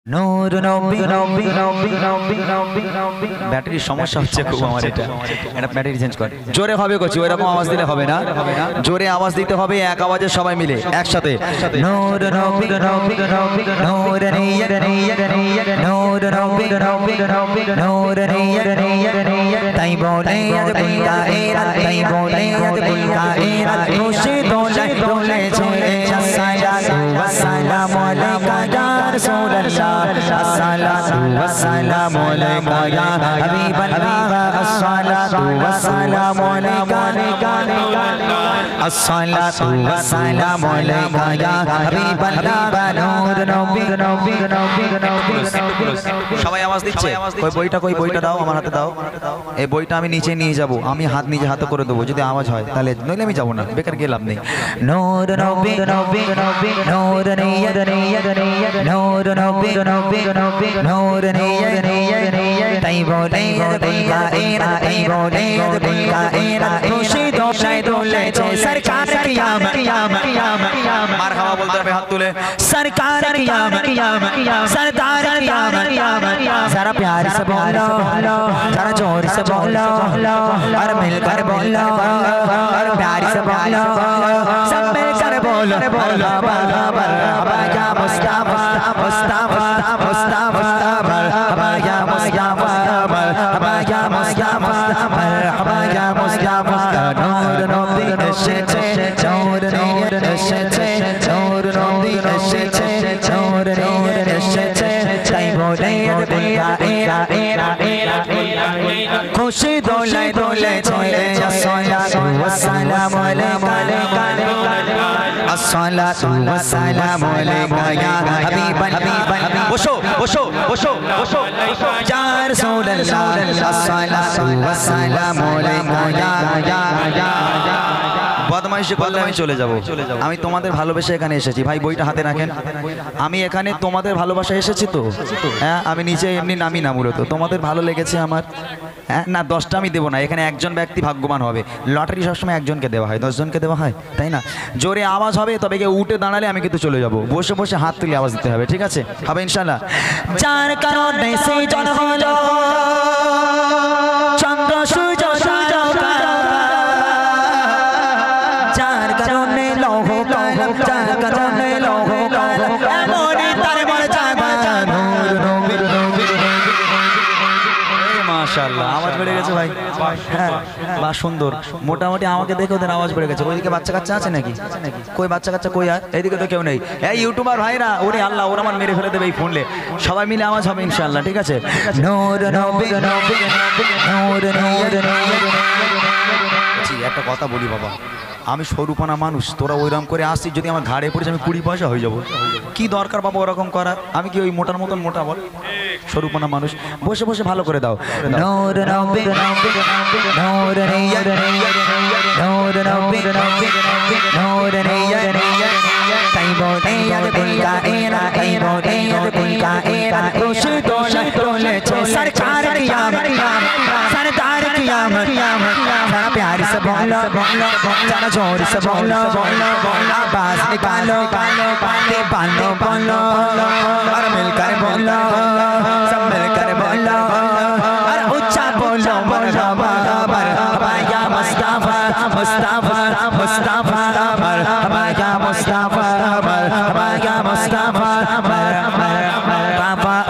নূর নবী নবী নবী নবী নবী নবী ব্যাটারির সমস্যা হচ্ছে খুব আমার এটা ব্যাটারি চেঞ্জ কর জোরে হবে কোচি ওই রকম আওয়াজ দিলে হবে না জোরে আওয়াজ দিতে হবে এক আওয়াজে সবাই মিলে একসাথে নূর নবী নবী নবী নূর নিয়ত নিয়ত নিয়ত নূর নবী নবী নবী নূর নিয়ত নিয়ত নিয়ত তাই বলে আজ কুল কায়নাত তাই বলে আজ কুল কায়নাত খুশি দোলে দোলে চলে আসসালাতু ওয়াসসালামু আলাইকা ইয়া রাসূলুল্লাহ الصلاة والسلام عليك يا حبيب الله الصلاة والسلام عليك الصلاة والسلام عليك يا حبيب الله نور নবী নবী নবী নবী সবাই আওয়াজ দিচ্ছে কই বইটা দাও আমার হাতে দাও এই বইটা আমি নিচে নিয়ে যাব আমি নিজে হাতে করে দেব যদি আওয়াজ হয় তাহলে নইলে আমি যাব না বেকার গিয়ে লাভ নেই নূর নবী নবী নবী নূর নিয়ত নিয়ত নিয়ত নূর নবী নবী নবী নূর নিয়ত নিয়ত নিয়ত তাই বলে কুল কায়নাত তাই বলে কুল কায়নাত খুশি দোলে দোলে सरकार क़यामत क़यामत क़यामत मरहबा बोलते हैं हाथ तुले सरकार क़यामत क़यामत सरदार क़यामत क़यामत जरा प्यार से बोलो जरा जोर से बोलो और मिलकर बोलो और प्यार से बोलो सब मिलकर बोलो मरहबा मरहबा या मुस्तफा मुस्तफा मुस्तफा मरहबा या मुस्तफा मरहबा या मुस्तफा मरहबा या मुस्तफा नूर नबी এসেছে নূর নূর এসেছে নূর নবী এসেছে নূর নূর এসেছে তাই বলে খুশি দোলে দোলে চলে আসসালাতু ওয়াসসালামু আলাইকা আসসালাতু ওয়াসসালামু আলাইকা ইয়া হাবিবাল্লাহ বসো বসো বসো বসো ইয়া রাসূলুল্লাহ আসসালাতু ওয়াসসালামু আলাইকা ইয়া বদমাইশি করলে আমি চলে যাব আমি তোমাদের ভালোবাসা এখানে এসেছি ভাই বইটা হাতে রাখেন আমি এখানে তোমাদের ভালোবাসা এসেছি তো হ্যাঁ আমি নিচে এমনি নামি না মূলত তোমাদের ভালো লেগেছে আমার হ্যাঁ না 10টা আমি দেবো না এখানে একজন ব্যক্তি ভাগ্যবান হবে লটারি সবসময় একজনকে দেওয়া হয় 10 জনকে দেওয়া হয় তাই না জোরে আওয়াজ হবে তবে কেউ উঠে দাঁড়ালে আমি কিন্তু চলে যাব বসে বসে হাত তুলে আওয়াজ দিতে হবে ঠিক আছে হবে ইনশাআল্লাহ যার কারণে সেই জন হলো চন্দ্র সূর্য যার কারণে লৌহ কলম যার কারণে লৌহ কলম এমনই তার মনে চাবা নূর নবী নবী মাশাআল্লাহ আওয়াজ বেড়ে গেছে ভাই হ্যাঁ বা সুন্দর মোটামুটি আমাকে দেখে ওদের আওয়াজ বেড়ে গেছে ওইদিকে বাচ্চা কাচ্চা আছে নাকি কই বাচ্চা কাচ্চা কই আর এইদিকে তো কেউ নেই এই ইউটিউবার ভাইরা ওরে আল্লাহ ওরা আমার মেরে ফেলে দেবে এই ফোনলে সবাই মিলে আওয়াজ হবে ইনশাআল্লাহ ঠিক আছে নূর নবী নবী নূর নূর একটা কথা বলি বাবা আমি স্বরূপনা মানুষ তোরা ওইরকম করে আসছিস যদি আমার ঘাড়ে পড়েছে আমি 20 পয়সা হয়ে যাবো কি দরকার বাবা ওরকম করার আমি কি ওই মোটার মতন মোটা বল স্বরূপনা মানুষ বসে বসে ভালো করে দাও নূর নবী নূর নিয়ত নূর নবী নূর নিয়ত তাই বলে আজ কুল কায়নাত তাই বলে আজ কুল কায়নাত খুশি দোলে দোলে सरकार क़यामत सरदार क़यामत जरा प्यार से बोलो जरा जोर से बोलो आवाज निकालो बातें बालो बोलो और मिलकर बोलो सब मिलकर बोलो और ऊंचा बोलो मरहबा मरहबा या मुस्तफा मुस्तफा मुस्तफा मरहबा या मुस्तफा मरहबा या मुस्तफा मरहबा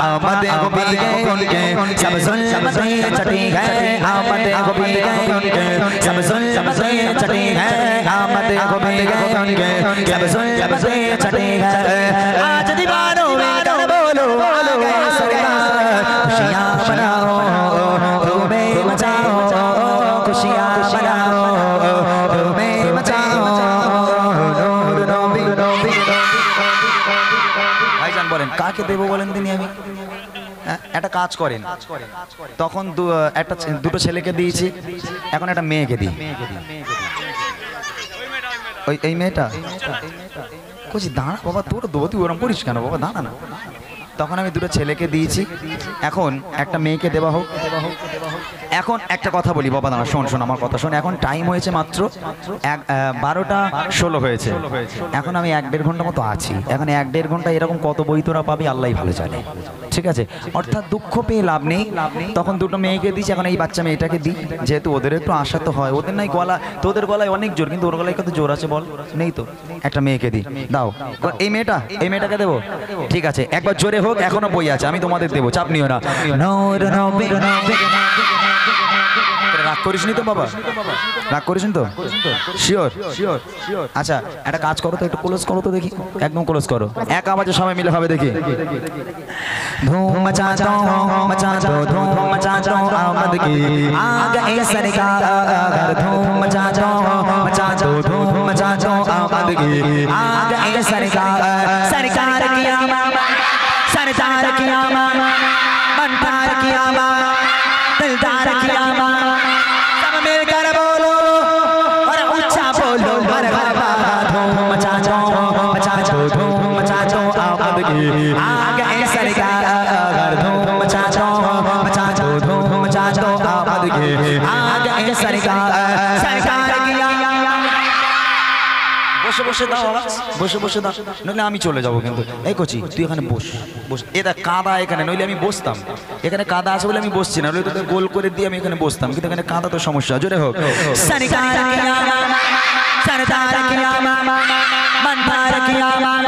आमद गोबी उनके सब जुल्म से चटी है आमद गोबी उनके सब जुल्म से चटी है आमद गोबी उनके सब जुल्म से चटी है आज दीवारों में कर बोलो आगे सरकार खुशियां मनाओ तुम्हें मचाओ खुशियां मनाओ तुम्हें मचाओ नूर नबी नबी ভাইজান বলেন কাকে দেব বলেন দিনই আমি একটা কাজ করেন তখন একটা দুটো ছেলেকে দিয়েছি এখন একটা মেয়েকে দিই ওই এই মেয়েটা কইছি দাঁড়া বাবা তোর দেবো তুই ওরম করিস কেন বাবা দাঁড়া না তখন আমি দুটো ছেলেকে দিয়েছি, এখন একটা মেয়েকে দেওয়া হোক। এখন একটা কথা বলি বাবা, দাঁড়া শোন শোন আমার কথা শোন। এখন টাইম হয়েছে মাত্র 12:16 হয়েছে। এখন আমি 1-1.5 ঘন্টা মতো আছি। এখন 1-1.5 ঘন্টা এরকম কত বই তোরা পাবি আল্লাহই ভালো জানে, ঠিক আছে? অর্থাৎ দুঃখ পেয়ে লাভ নেই। তখন দুটো মেয়েকে দিয়েছি, এখন এই বাচ্চা মেয়েটাকে দিই, যেহেতু ওদের একটু আশা তো হয়। ওদের নাই গলা, তোদের গলায় অনেক জোর, কিন্তু ওর গলায় কত জোর আছে বল? নেই তো। একটা মেয়েকে দিই, দাও। এই মেয়েটাকে দেবো, ঠিক আছে? একবার জোরে হোক, এখনো বই আছে, আমি তোমাদের দেবো, চাপ নিও না। রাগ করিসনি তো বাবা? রাগ করিসনি তো? শিওর? আচ্ছা একটা কাজ করো তো, একটু ক্লোজ করো তো দেখি, একদম ক্লোজ করো, এক আওয়াজে সবাই মিলে হবে দেখি। ধুম মচা দো ধুম মচা দো আমদ কি আ গए सरकार, धूम मचा दो धूम मचा दो আমদ কি आ गए सरकार। सरकार की आमद, सरदार की आमद, मनदार की आमद, दिलदार की आमद, सब मिलकर बोलो और ऊंचा बोलो मरहबा। धूम मचा दो धूम मचा दो आमद की आ गए सरकार। धूम मचा दो धूम मचा दो आमद की आ गए सरकार। सरकार की বসে বসে দাও আওয়াজ, বসে বসে দাও, নইলে আমি চলে যাবো কিন্তু। এই কচি তুই এখানে বস, বস। এটা কাদা এখানে, নইলে আমি বসতাম। এখানে কাদা আছে বলে আমি বসছি না, নইলে তোদের গোল করে দিয়ে আমি এখানে বসতাম, কিন্তু এখানে কাদা তো সমস্যা। জোরে হোক। सरकार की आमद, सरदार की आमद, मनदार की आमद,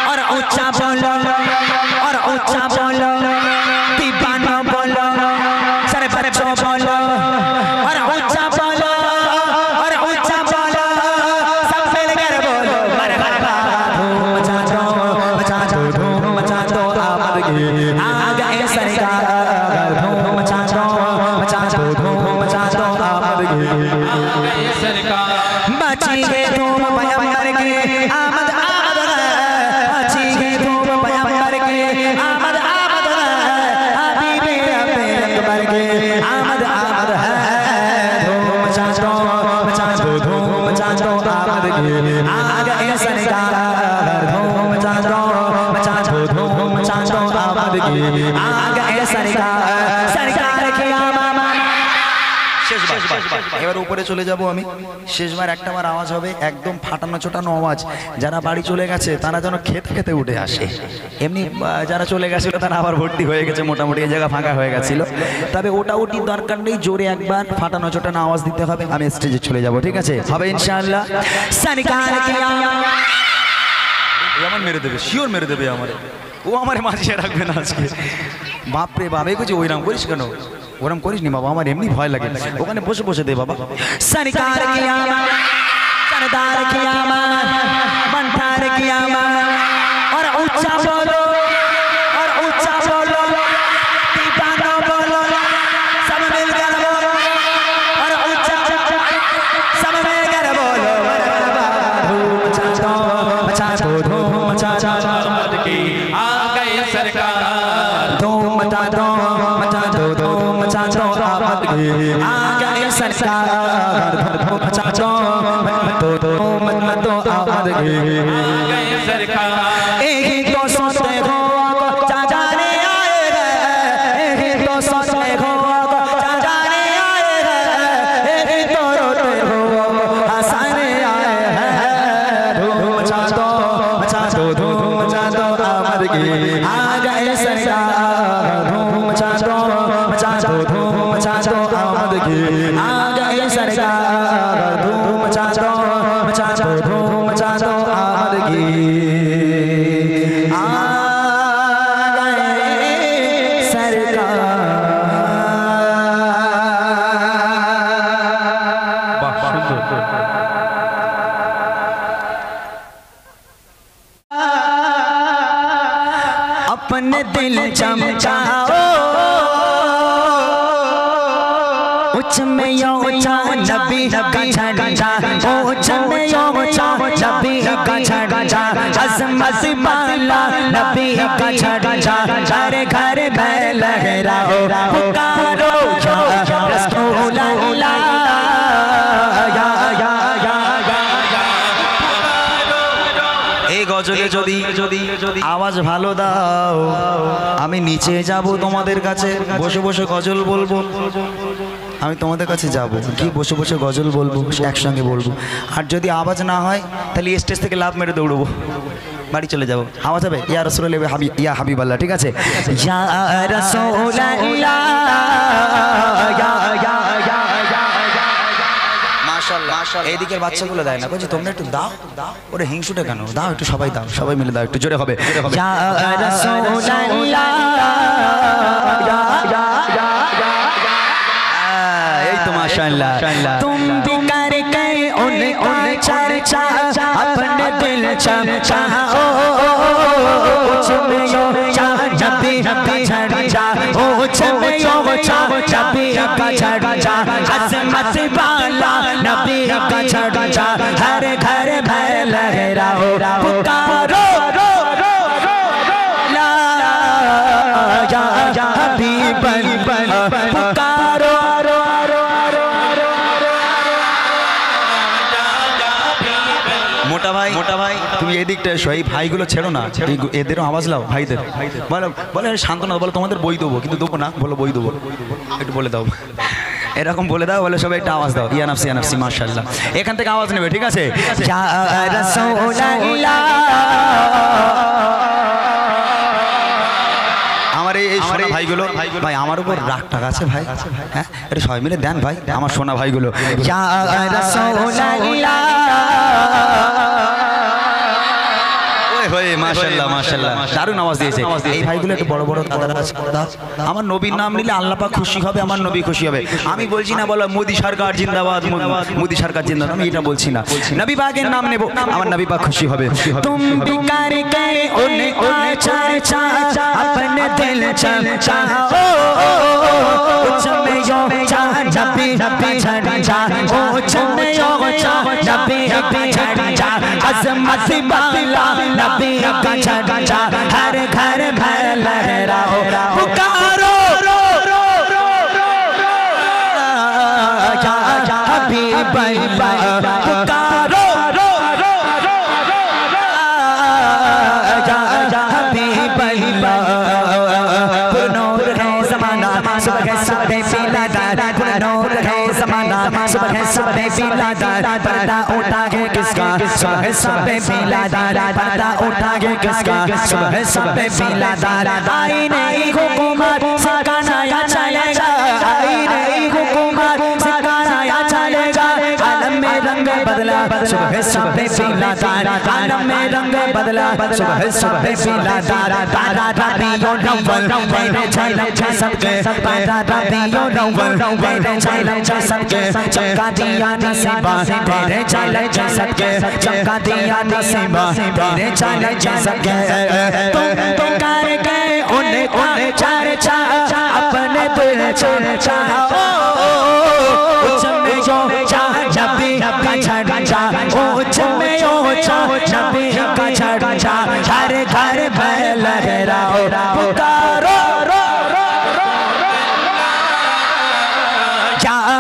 और ऊंचा बोलो और ऊंचा बोलो, दीवाना बोलो, सारे बच्चों बोलो और ऊंचा बोलो और ऊंचा बोलो, सब मिलकर बोलो मरहबा। धूम मचा दो धूम मचा दो आमद की आ गए सरकार। धूम मचा दो धूम मचा दो आमद की आ गए सरकार। बची है धूम पैगंबर की आमद आमद है, बची है धूम पैगंबर की आमद आमद है, हबीबे अकबर की आमद आमद है। धूम मचा दो धूम मचा दो आमद की आ गए सरकार। धूम मचा दो धूम मचा दो आमद की आ गए सरकार। सरकार की आमद। এবার উপরে চলে যাব আমি, শেষবার একটা বার আওয়াজ হবে, একদম ফাটানো ছোটানো আওয়াজ। যারা বাড়ি চলে গেছে তারা যেন খেতে খেতে উঠে আসে। এমনি যারা চলে গেছিল তারা আবার ভর্তি হয়ে গেছে, মোটামুটি এই জায়গা ফাঁকা হয়ে গেছিল। তবে ওটা ওটির দরকার নেই, জোরে একবার ফাটানো ছোটানো আওয়াজ দিতে হবে। আমি স্টেজে চলে যাব, ঠিক আছে? হবে ইনশাআল্লাহ। सरकार की आमद। আমার মেরে দেবে, শিওর মেরে দেবে আমার। ও আমার মাঝে রাখবে না আজকে। বাপরে বাপ, এই কিছু ওইরাম করিস কেন? ওরম করিস নি বাবা, আমার এমনি ভয় লাগে। ওখানে বসে বসে দে বাবা। सरकार की आमद, सरदार की आमद, मनदार की आमद, और ऊंचा बोलो और ऊंचा बोलो, दीवाना बोलो, सब मिलकर बोलो और ऊंचा सब मिलकर बोलो मरहबा। धूम मचा दो धूम मचा दो आमद की आ गए सरकार। धूम मचा दो धूम मचा दो आमद की आ गए सरकार। धूम मचा दो आमद की आ गए सरकार। एक ही तो सोचते हो जाने आएगा, एक ही तो सोचते हो जाने आएगा, एक ही तो रोते हो हंसाने आए हैं। धूम मचा दो धूम मचा दो आमद की आ गए सरकार। धूम मचा दो धूम मचा दो आमद की आ गए सरकार। धूम मचा दो धूम मचा दो आमद की आ गए सरकार। अपने दिल चमकाओ उच्च में यो ऊंचा नबी का झंडा, ऊंच में यो ऊंचा नबी का झंडा, अज़मत वाला नबी का झंडा, घर घर में लहराओ पुकारो या रसूल अल्लाह। এই গজলে যদি আওয়াজ ভালো দাও, আমি নিচে যাব তোমাদের কাছে, বসে বসে গজল বলবো। আমি তোমাদের কাছে যাব, কি বসে বসে গজল বলবো, একসঙ্গে বলবো। আর যদি আওয়াজ না হয় তাহলে স্টেজ থেকে লাফ মেরে দৌড়বো, বাড়ি চলে যাবো। আওয়াজ হবে ইয়া রাসূলুল্লাহ ইয়া হাবিবাল্লাহ, ঠিক আছে? ইয়া রাসূলুল্লাহ এইদিকের বাচ্চাগুলো দেয় না, বলছি তোমরা একটু দাও, ওরে হিংসুটা কেন, দাও একটু, সবাই দাও, সবাই মিলে দাও, একটু জোরে হবে। এই তো মাশাআল্লাহ। তুম भी करके उनको चर्चा अपने दिल चाहो, कुछ में यो जब भी झड़ जा, ओ में यो जब भी झड़ जा, अज़मत वाला नबी का झड़ जा, हर घर में लहराओ, पुकारो ला या हबीबल्लाह, पुकारो। মোটা ভাই তুমি এই দিকটা এসো, এই ভাইগুলো ছেড়ো না, এদেরও আওয়াজ লাও, ভাইদের বলো, বলে শান্তনা, বলো তোমাদের বই দেবো, কিন্তু দেবো না, বলো বই দেবো, একটু বলে দাও, এরকম বলে দাও, বলে সবাই একটা আওয়াজ দাও, ইয়া নাফসি মাশাআল্লাহ। এখান থেকে আওয়াজ নেবে, ঠিক আছে? ইয়া রাসূলুল্লাহ, আমার এই সোনা ভাইগুলো, ভাই আমার উপর রাগ টাক আছে ভাই, হ্যাঁ এটা সবাই মিলে দেন ভাই, আমার সোনা ভাইগুলো। ইয়া রাসূলুল্লাহ, মাশাআল্লাহ মাশাআল্লাহ, দারুণ আওয়াজ দিয়েছে। এই ভাইগুলো একটু বড় বড় দাদারা আছে, আমার নবীর নাম নিলে আল্লাহ পাক খুশি হবে, আমার নবী খুশি হবে। আমি বলছি না বলো মোদি সরকার জিন্দাবাদ, মোদি সরকার জিন্দাবাদ, আমি এটা বলছি না, নবী পাকের নাম নেব, আমার নবী পাক খুশি হবে। তুম বিকার কে উनको चर्चा अपने दिल चाहो, कुछ में यो जब भी झड़ जा, ओ में यो जब भी झड़ जा, अज़मत वाला नबी का झड़ जा, हर घर में लहराओ, पुकारो या हबीबल्लाह, पुकारो या हबीबल्लाह। पुरनूर है ज़माना, सुबह सुबह पीलादार, पुरनूर है ज़माना, सुबह सुबह पीलादार, पर्दा उठा है किसका, सुबह सुबह पीलादार, पर्दा उठा है किसका, सुबह सुबह पीलादार। आई नहीं हुकूमत सिखाना या चलेगा, आई नहीं हुकूमत सिखाना या चलेगा, आलम में रंग बदला, सुबह सुबह पीलादार, आलम में रंग बदला, सुबह सुबह पीलादार। तारा रबियो नव्वल तेरे झलक सबके, तारा रबियो नव्वल तेरे झलक सबके, चमका दिया नसीबा तेरे झलक सबके, चमका दिया नसीबा तेरे झलक सबके। तुम कर गए उनको चर्चा अपने दिल चाहो, कुछ में यो जब भी झड़ जा, कुछ में यो जब भी झड़ जा, हर घर में लहराओ, पुकारो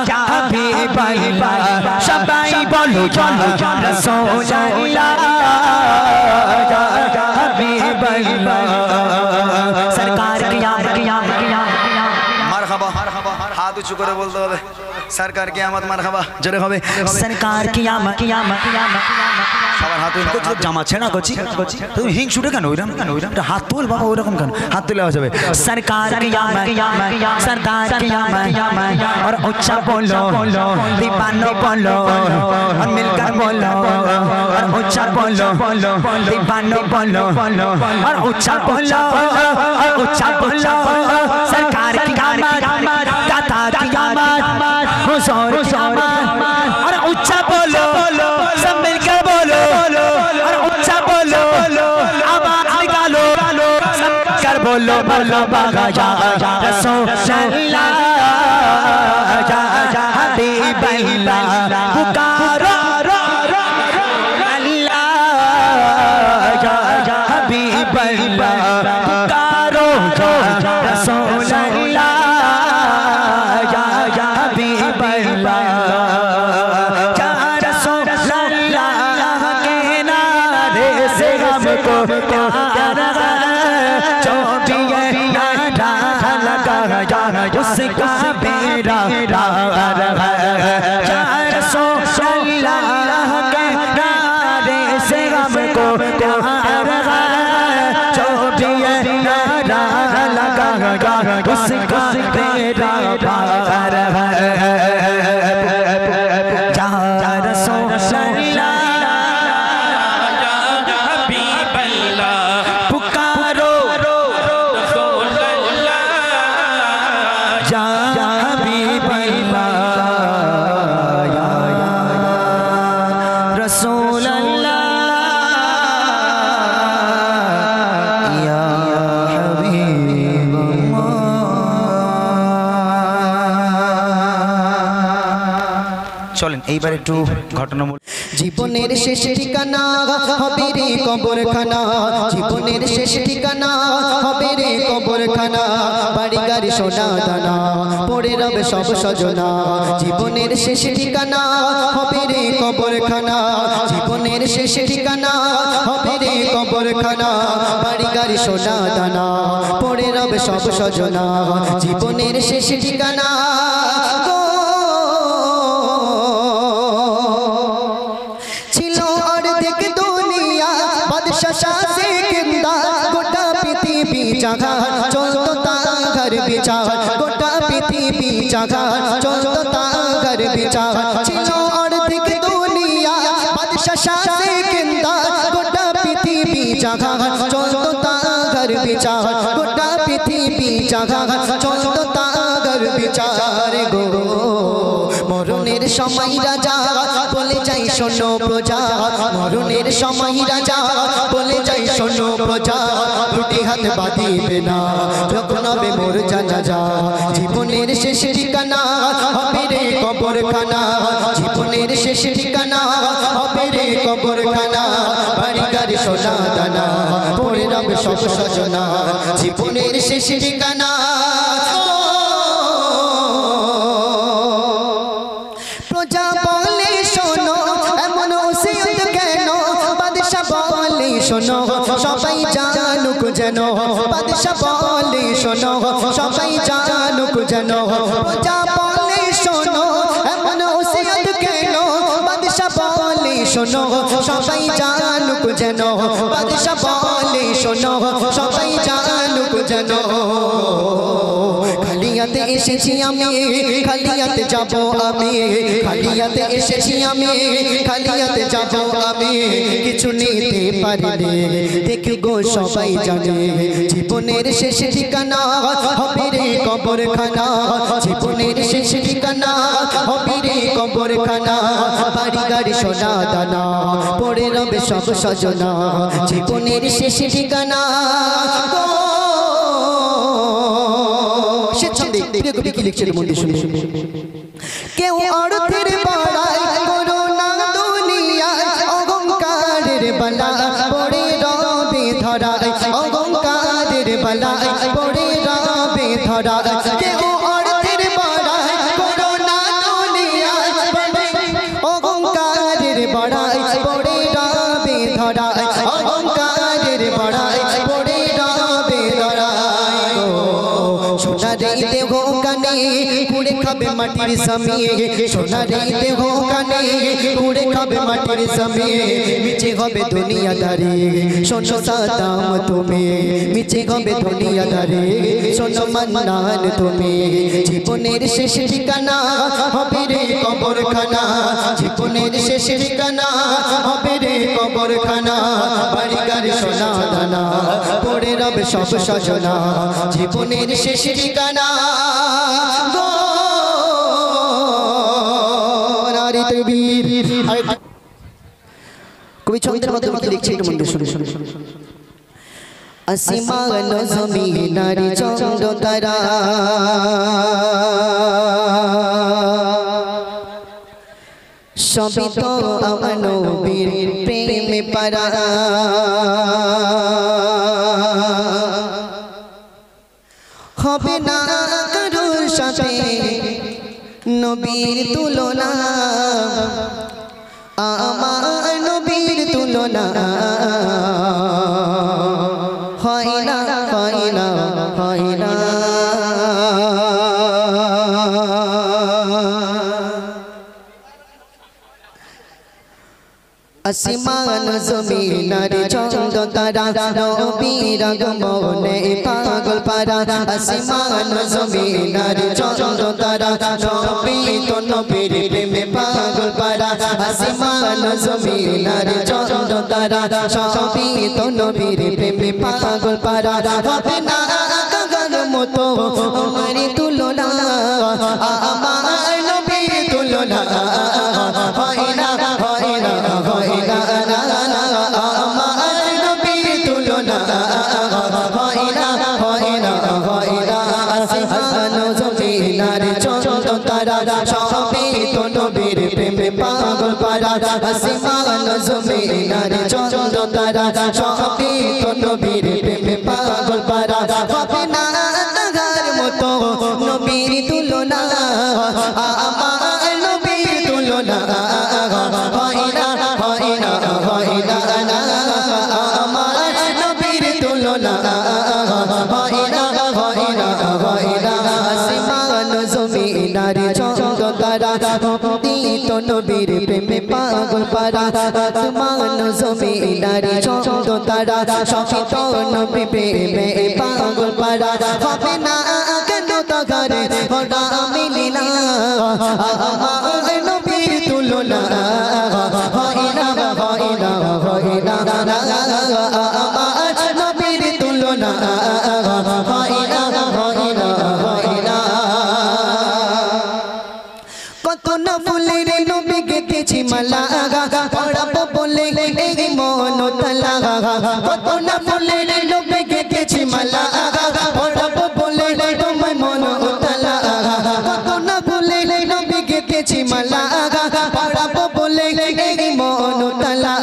या हबीबल्लाह, सबाई बोलो या रसूलल्लाह, या हबीबल्लाह। सरकार कियामत মারহাবা, হাত উঁচু করে বলতে হবে, সরকার কিয়ামত মারহাবা, জোরে হবে, সরকার কিয়ামত। সবার হাত জামা ছেঁড়া করছি, তুমি হিংসুটে কেন ওইরকম, হাত তোল বাবা, ওইরকম কেন, হাত তুলে যাবে। সরকার কিয়ামত, সরকার কিয়ামত, और ऊंचा बोलो दीवानो बोलो, और मिलकर बोलो, और ऊंचा बोलो दीवानो बोलो, और ऊंचा बोलो, और ऊंचा बोलो, सरकार कियामत, दाता कियामत, हुजूर कियामत, और ऊंचा बोलो, सब मिलकर बोलो, और ऊंचा बोलो, आवाज निकालो, सब कर बोलो, बोलो बागा या रसूलल्लाह, या हबीबल्लाह, पुकारो अल्लाह, या हबीबल्लाह, पुकारो रसूलल्लाह, या हबीबल्लाह, या रसूलल्लाह के नारे से हमको प्यार उसका बेड़ा पार है या रसूल अल्लाह के नारे से हमको प्यार है जो भी नारा लगाएगा उसका बेड़ा पार है या रसूल अल्लाह চলেন এইবার একটু ঘটনা বলি জীবনের শেষ ঠিকানা হবে রে কবরখানা জীবনের শেষ ঠিকানা হবে রে কবরখানা বাড়ি গাড়ি সোনা দানা পড়ে রবে সব সজনা জীবনের শেষ ঠিকানা হবে রে কবরখানা জীবনের শেষ ঠিকানা হবে রে কবরখানা বাড়ি গাড়ি সোনা দানা পড়ে রবে সব সজনা জীবনের শেষ ঠিকানা শাসে কিন্দা গোটা পৃথিবী জাগা চলতো তার বিচার গোটা পৃথিবী জাগা চলতো তার বিচার ছিল অর্ধেক দুনিয়া বাদশাহ শাসে কিন্দা গোটা পৃথিবী জাগা চলতো তার বিচার গোটা পৃথিবী জাগা চলতো তার বিচার গো মরণের সময় রাজা বলে যাই শোনো প্রজা মরণের সময় রাজা বলে যাই শোনো প্রজা দুটি হাত বাঁধিবে না যখন হবে মোর জানাজা জীবনের শেষ ঠিকানা হবে রে কবরখানা জীবনের শেষ ঠিকানা হবে রে কবরখানা বাড়ি গাড়ি সোনা দানা পড়ে রবে সব সজনা জীবনের শেষ ঠিকানা প্রজা বলে শোনো এমন ওসিয়ত কেন বাদশা বলে শোনো সবাই জানুক যেন বাদশা বলে শোনো সবাই জানুক যেন প্রজা বলে শোনো এমন ওসিয়ত কেন বাদশা বলে শোনো সবাই জানুক যেন বাদশা বলে শোনো সবাই জানুক যেন খালিয়াতে এসেছি আমি খালিয়াতে যাব আমি খালিয়াতে এসেছি আমি খালিয়াতে যাব আমি কিছু নিতে পারি দেখি গো সবাই জানে জীবনের শেষ ঠিকানা হবে রে কবরখানা জীবনের শেষ ঠিকানা হবে রে কবরখানা বাড়ি গাড়ি সোনা দানা পড়ে রবে সব সজনা জীবনের শেষ ঠিকানা কি লিখছেন মধ্যে শুনে কেউ অর্থের বাড়াই করো না দুনিয়ায় অহংকারের বালা পড়ে রবে ধরা অহংকারের বালা পড়ে রবে ধরা কেউ অর্থের বাড়াই করো না দুনিয়ায় অহংকারের বাড়াই পড়ে রবে ধরা অহংকারের বাড়াই পড়ে রবে ধরা সোনারে দেহ কানে পুড়ে খাবে মাটির সামিয়ে সোনারে দেহ কানে পুড়ে খাবে মাটির সামিয়ে মিছে হবে দুনিয়াদারি শোনো সাদাম তুমি মিছে হবে দুনিয়াদারি শোনো মান্নান তুমি জীবনের শেষ ঠিকানা হবে রে কবরখানা জীবনের শেষ ঠিকানা হবে রে কবরখানা বাড়ি গাড়ি সোনা দানা পড়ে রবে সব সজনা জীবনের শেষ ঠিকানা গো নারী তকবীর কবি ছন্দের মধ্যে লিখছে একটু মন দিয়ে শুনে আসমান জমিন নারী চন্দ্র তারা সবই তো আমার নবীর প্রেমে পারা হবে না কারোর সাথে নবীর তুলনা আমার নবীর তুলনা হয় না হয় না হয় না আসমান জমিনার চন্দ তারা নবীর আগমনে পাগল পারা আসমান জমিনার চন্দ তারা নবী তো নবীর প্রেমে পাগল পারা আসমান জমিনার চন্দ তারা নবী তো নবীর প্রেমে পাগল পারা হবে না গগন মতো আমার তুলনা আমার নবীর তুলনা হয় না হয় না হয় না আমার নবীর তুলনা হয় না হয় না হয় না আসমান জমিনার চন্দ তারা সবে তো নবীর প্রেমে পাগল পারা আসমান জমিনার চন্দ তারা সবে তো নবীর প্রেমে পাগল পারা হবে না তাহার মতো নবীর তুলনা আমার নবীর তুলনা হয় না হয় না হয় না আমার নবীর তুলনা হয় না হয় না হয় না আসমান জমিনার চন্দ তারা তো নবীর প্রেমে পাগল পারা আসমান জমিনার চন্দ তারা সবে তো নবী প্রেমে পাগল পারা হবে না কেন তাগারে ওরা মিলিনা আমার নবীর তুলনা হয় না হয় না হয় না আমার নবীর তুলনা হয় না হয় না হয় না কত না ফুলের নবী গেতেছি মালা পড়াবো বলে এই মন তালা কত না ফুলের নবী গেতেছি মালা পড়াবো বলে তোমার মন তালা কত না ফুলের নবী গেতেছি মালা পড়াবো বলে এই মন তালা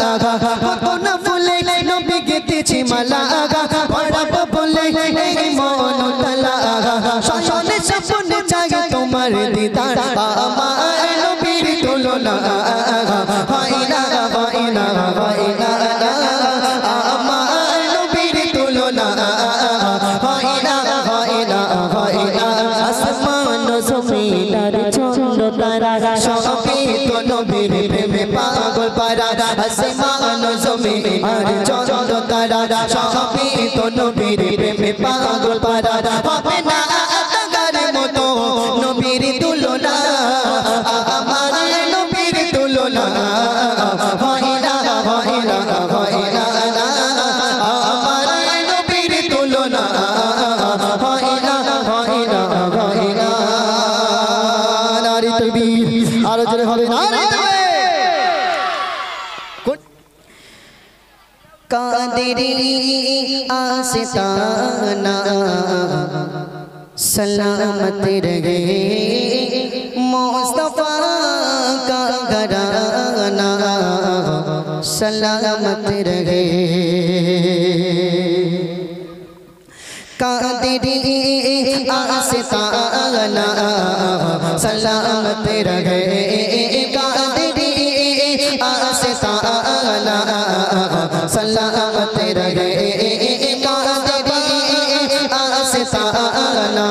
কত না ফুলের নবী গেতেছি মালা পড়াবো বলে এই মন তালা সনে সপনে জাগে তোমার দিদার আমার নবীর তুলনা হয় না হয় না হয় না আমার নবীর তুলনা হয় না হয় না হয় না আসমান জমিনার চন্দ তারা সবে তো নবীর প্রেমে পাগল পারা আসমান জমিনার চন্দ তারা সবে তো নবীর প্রেমে পাগল পারা হবে না তাগার মতো নবীর তুলনা আমার নবীর তুলনা হয় না হয় না হয় না আমার নবীর তুলনা হয় না হয় না হয় না নারী তাকবীর আরো জোরে হবে নারী কাদেরি आस्ताना सलामत रहे मुस्तफा का घराना सलामत रहे कादेरी आस्ताना सलामत रहे कादेरी आस्ताना सलामत रहे कादेरी आस्ताना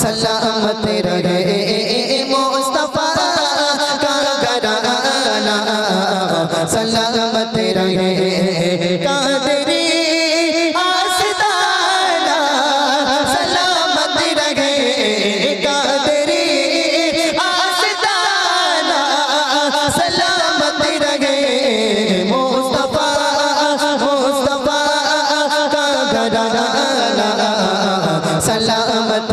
सलामत रहे मुस्तफा का घराना सलामत रहे कादेरी आस्ताना सलामत रहे कादेरी आस्ताना सलामत रहे मुस्तफा मुस्तफा का घराना सलामत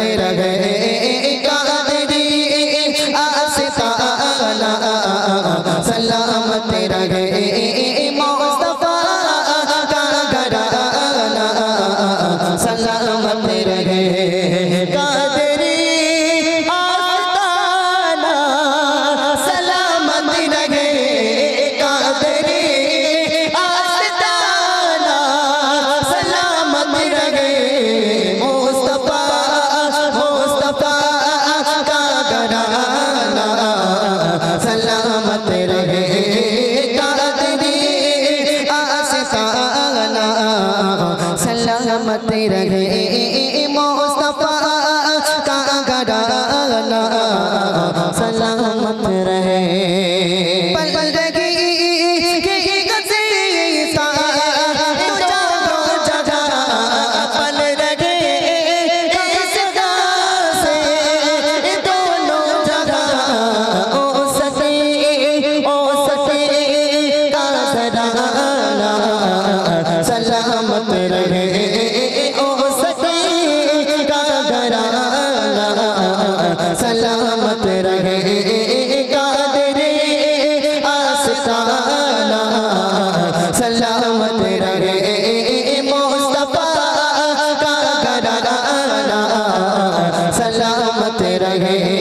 रहे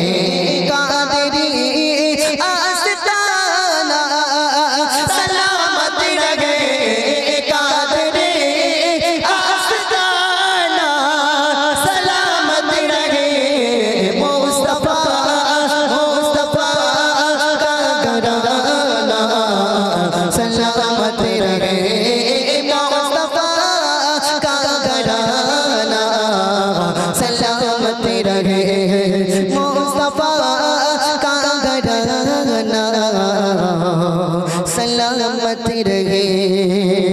कादरी आस्ताना सलामत रहे कादरी आस्ताना सलामत रहे मुस्तफा मुस्तफा का घराना सलामत रहे मुस्तफा का घराना सलामत रहे मुस्तफा का घराना सलामत रहे।